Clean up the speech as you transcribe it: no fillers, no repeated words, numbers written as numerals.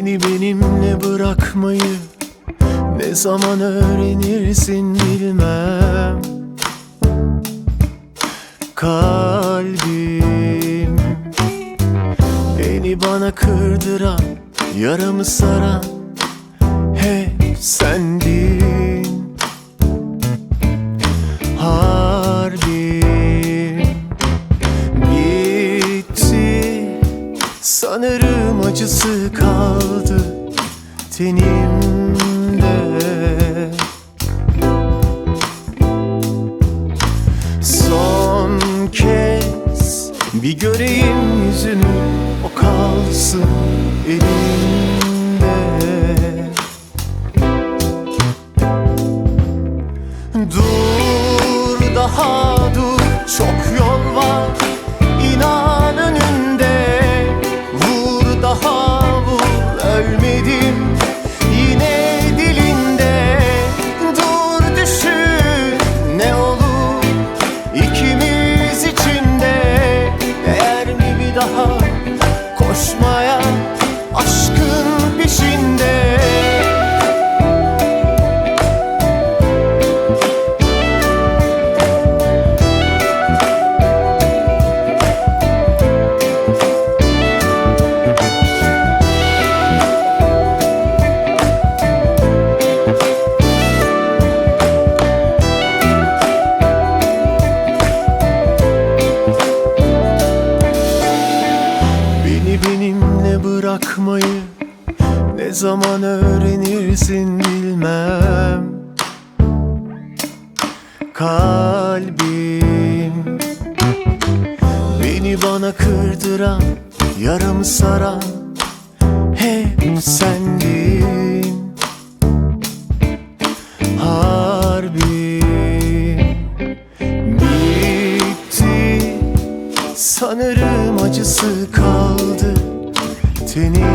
Beni benimle bırakmayı ne zaman öğrenirsin bilmem. Kalbim beni bana kırdıran, yaramı saran hep sendin. Harbim bitti, sanırım acısı kaldı tenimde. Son kez bir göreyim yüzünü, o kalsın elimde. Dur daha dur, çok yol var inan önünde. Vur daha vur, ölmedim yine dilinde. Dur düşün ne olur ikimiz için de. Değer mi bir daha koşmaya aşkın peşinde? Benimle bırakmayı ne zaman öğrenirsin bilmem. Kalbim beni bana kırdıran, yaramı saran hep sendin. Harbim bitti, sanırım acısı kaldı tenimde.